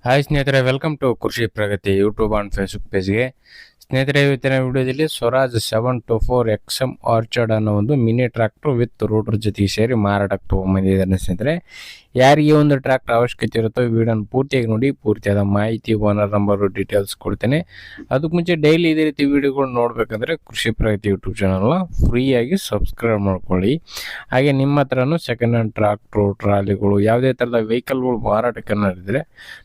Hi ಸ್ನೇಹಿತರೆ, welcome to ಕೃಷಿ ಪ್ರಗತಿ YouTube and Facebook ಪೇಜ್ಗೆ. ಸ್ನೇಹಿತರೆ, ಇವತ್ತಿನ ವಿಡಿಯೋದಲ್ಲಿ ಸ್ವರಾಜ್ 724 XM ಆರ್ಚರ್ಡ್ ಅನ್ನೋ ಒಂದು ಮಿನಿ ಟ್ರ್ಯಾಕ್ಟರ್ ವಿತ್ ರೂಟರ್ ಜೊತೆಗೆ ಸೇರಿ ಮಾರಾಟಕ್ಕೆ ತೊಗೊಂಬಂದಿದ್ದಾರೆ ಸ್ನೇಹಿತರೆ. ಯಾರಿಗೆ ಒಂದು ಟ್ರ್ಯಾಕ್ಟರ್ ಅವಶ್ಯಕತೆ ಇರುತ್ತೋ ವಿಡಿಯೋನ ಪೂರ್ತಿಯಾಗಿ ನೋಡಿ, ಪೂರ್ತಿಯಾದ ಮಾಹಿತಿ, ಓನರ್ ನಂಬರು, ಡೀಟೇಲ್ಸ್ ಕೊಡ್ತೇನೆ. ಅದಕ್ಕೆ ಮುಂಚೆ ಡೈಲಿ ಇದೇ ರೀತಿ ವಿಡಿಯೋಗಳು ನೋಡಬೇಕಂದ್ರೆ ಕೃಷಿ ಪ್ರಗತಿ ಯೂಟ್ಯೂಬ್ ಚಾನಲ್ನ ಫ್ರೀಯಾಗಿ ಸಬ್ಸ್ಕ್ರೈಬ್ ಮಾಡ್ಕೊಳ್ಳಿ. ಹಾಗೆ ನಿಮ್ಮ ಹತ್ರನೂ ಸೆಕೆಂಡ್ ಹ್ಯಾಂಡ್ ಟ್ರ್ಯಾಕ್ಟ್ರು, ಟ್ರಾಲಿಗಳು, ಯಾವುದೇ ಥರದ ವೆಹಿಕಲ್ಗಳು ಮಾರಾಟಕ್ಕೆ ಇದ್ದರೆ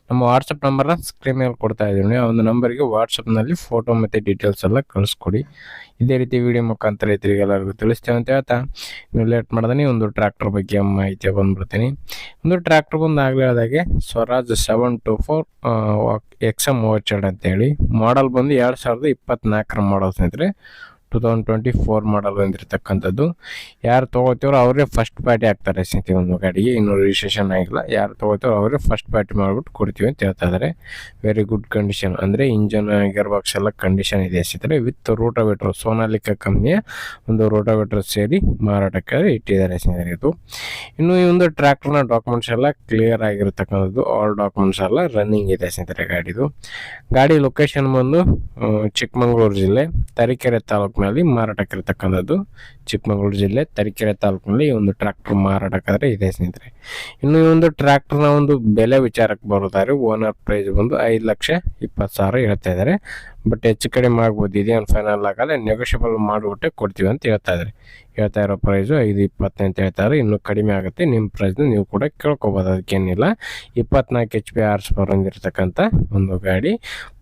ನಮ್ಮ ವಾಟ್ಸಪ್ ನಂಬರ್ನ ಸ್ಕ್ರೀನ್ ಮೇಲೆ ಕೊಡ್ತಾ ಇದ್ದೀನಿ. ಆ ಒಂದು ನಂಬರ್ಗೆ ವಾಟ್ಸಪ್ನಲ್ಲಿ ಫೋಟೋ ಮತ್ತು ಡೀಟೇಲ್ಸ್ ಎಲ್ಲ ಕಳಿಸ್ಕೊಡಿ. ಇದೇ ರೀತಿ ವಿಡಿಯೋ ಮುಖಾಂತರ ರೈತರಿಗೆ ಎಲ್ಲರಿಗೂ ತಿಳಿಸ್ತೇವೆ ಅಂತ ಹೇಳ್ತಾ ನೀವು ಲೇಟ್ ಮಾಡ್ದೆ ಒಂದು ಟ್ರ್ಯಾಕ್ಟರ್ ಬಗ್ಗೆ ಮಾಹಿತಿ ಬಂದ್ಬಿಡ್ತೀನಿ. ಒಂದು ಟ್ರ್ಯಾಕ್ಟರ್ ಬಂದು ಆಗಲೇ ಹೇಳಿದಾಗೆ ಸ್ವರಾಜ್ 724 XM ಆರ್ಚರ್ಡ್ ಅಂತೇಳಿ ಮಾಡಲ್ ಬಂದು 2024 ಮಾಡಲ್ ಸ್ನೇಹಿತರೆ. 2024 ಮಾಡಲ್ ಬಂದಿರತಕ್ಕಂಥದ್ದು. ಯಾರು ತೊಗೋತೀವ್ರೋ ಅವರೇ ಫಸ್ಟ್ ಪಾರ್ಟಿ ಆಗ್ತಾರೆ ಸ್ನೇಹಿತರೆ. ಒಂದು ಗಾಡಿಗೆ ಇನ್ನೂ ರಿಜಿಸ್ಟ್ರೇಷನ್ ಆಗಿಲ್ಲ. ಯಾರು ತೊಗೋತೀವ್ರೋ ಅವರೇ ಫಸ್ಟ್ ಪಾರ್ಟಿ ಮಾಡಿಬಿಟ್ಟು ಕೊಡ್ತೀವಿ ಅಂತ ಹೇಳ್ತಾ ಇದ್ದಾರೆ. ವೆರಿ ಗುಡ್ ಕಂಡೀಷನ್, ಅಂದರೆ ಇಂಜನ್, ಗೇರ್ ಬಾಕ್ಸ್ ಎಲ್ಲ ಕಂಡೀಷನ್ ಇದೆ ಸ್ನೇಹಿತರೆ. ವಿತ್ ರೋಟಾವೇಟ್ರ್, ಸೋನಾಲಿಕಾ ಕಂಪ್ನಿಯ ಒಂದು ರೋಟಾವೇಟ್ರ್ ಸೇರಿ ಮಾರಾಟಕ್ಕೆ ಇಟ್ಟಿದ್ದಾರೆ ಸ್ನೇಹಿತರೆ. ಇದು ಇನ್ನು ಈ ಒಂದು ಟ್ರ್ಯಾಕ್ಟರ್ನ ಡಾಕ್ಯುಮೆಂಟ್ಸ್ ಎಲ್ಲ ಕ್ಲಿಯರ್ ಆಗಿರತಕ್ಕಂಥದ್ದು. ಆಲ್ ಡಾಕ್ಯುಮೆಂಟ್ಸ್ ಎಲ್ಲ ರನ್ನಿಂಗ್ ಇದೆ ಸ್ನೇಹಿತರೆ ಗಾಡಿದು. ಗಾಡಿ ಲೊಕೇಶನ್ ಬಂದು ಚಿಕ್ಕಮಗಳೂರು ಜಿಲ್ಲೆ ತರೀಕೆರೆ ತಾಲೂಕಿನಲ್ಲಿ ಮಾರಾಟಕ್ಕಿರ್ತಕ್ಕಂಥದ್ದು. ಚಿಕ್ಕಮಗಳೂರು ಜಿಲ್ಲೆ ತರೀಕೆರೆ ತಾಲೂಕಿನಲ್ಲಿ ಈ ಒಂದು ಟ್ರ್ಯಾಕ್ಟರ್ ಮಾರಾಟಕ್ಕಾದ್ರೆ ಇದೆ ಸ್ನೇಹಿತರೆ. ಇನ್ನು ಈ ಒಂದು ಟ್ರ್ಯಾಕ್ಟರ್ನ ಒಂದು ಬೆಲೆ ವಿಚಾರಕ್ಕೆ ಬರೋದಾದ್ರೆ ಓನರ್ ಪ್ರೈಸ್ ಬಂದು 5,20,000 ಹೇಳ್ತಾ ಇದ್ದಾರೆ. ಬಟ್ ಹೆಚ್ಚು ಕಡಿಮೆ ಆಗ್ಬೋದು. ಇದೇನು ಫೈನಲ್ ಆಗಲ್ಲ, ನೆಗೋಷಿಯಬಲ್ ಮಾಡಿಬಿಟ್ಟೆ ಕೊಡ್ತೀವಿ ಅಂತ ಹೇಳ್ತಾ ಇರೋ ಪ್ರೈಸು 5,20 ಅಂತ ಹೇಳ್ತಾರೆ. ಇನ್ನೂ ಕಡಿಮೆ ಆಗುತ್ತೆ. ನಿಮ್ಮ ಪ್ರೈಸ್ನ ನೀವು ಕೂಡ ಕೇಳ್ಕೊಬೋದು, ಅದಕ್ಕೇನಿಲ್ಲ. 24 HP ಹಾರ್ಸ್ ಪವರ್ ಹೊಂದಿರತಕ್ಕಂಥ ಒಂದು ಗಾಡಿ.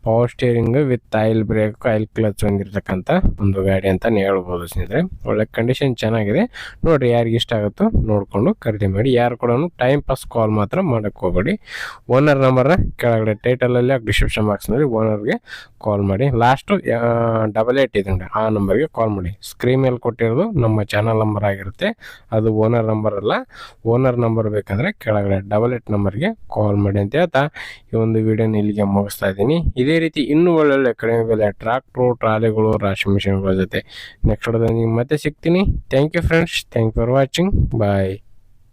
Power steering with oil brake, oil clutch ಹೊಂದಿರತಕ್ಕಂಥ ಒಂದು ಗಾಡಿ ಅಂತಲೇ ಹೇಳ್ಬೋದು ಸ್ನೇಹಿತರೆ. ಒಳ್ಳೆ ಕಂಡೀಷನ್ ಚೆನ್ನಾಗಿದೆ. ನೋಡಿರಿ, ಯಾರಿಗೆ ಇಷ್ಟ ಆಗುತ್ತೋ ನೋಡಿಕೊಂಡು ಖರೀದಿ ಮಾಡಿ. ಯಾರು ಕೂಡ ಟೈಮ್ ಪಾಸ್ ಕಾಲ್ ಮಾತ್ರ ಮಾಡೋಕ್ಕೆ ಹೋಗಬೇಡಿ. ಓನರ್ ನಂಬರ್ನ ಕೆಳಗಡೆ ಟೈಟಲಲ್ಲಿ ಡಿಸ್ಕ್ರಿಪ್ಷನ್ ಬಾಕ್ಸ್ನಲ್ಲಿ ಓನರ್ಗೆ ಕಾಲ್ ಮಾಡಿ. ಲಾಸ್ಟು 88 ಇದೆ, ಆ ನಂಬರ್ಗೆ ಕಾಲ್ ಮಾಡಿ. ಸ್ಕ್ರೀನ್ ಮೇಲೆ ಕೊಟ್ಟಿರೋದು ನಮ್ಮ ಚಾನಲ್ ನಂಬರ್ ಆಗಿರುತ್ತೆ, ಅದು ಓನರ್ ನಂಬರ್ ಅಲ್ಲ. ಓನರ್ ನಂಬರ್ ಬೇಕಂದರೆ ಕೆಳಗಡೆ 88 ನಂಬರ್ಗೆ ಕಾಲ್ ಮಾಡಿ ಅಂತ ಹೇಳ್ತಾ ಈ ಒಂದು ವಿಡಿಯೋನ ಇಲ್ಲಿಗೆ ಮುಗಿಸ್ತಾ ಇದ್ದೀನಿ. ಇದೇ ರೀತಿ ಇನ್ನೂ ಒಳ್ಳೊಳ್ಳೆ ಕಡಿಮೆ ಬೆಲೆ ಟ್ರ್ಯಾಕ್ಟ್ರು, ಟ್ರಾಲಿಗಳು, ರಾಶಿ ಮಿಷಿನ್ಗಳ ಜೊತೆ ನೆಕ್ಸ್ಟ್ ವಿಡಿಯೋದಲ್ಲಿ ಮತ್ತೆ ಸಿಗ್ತೀನಿ. Thank you friends, thank for watching, bye.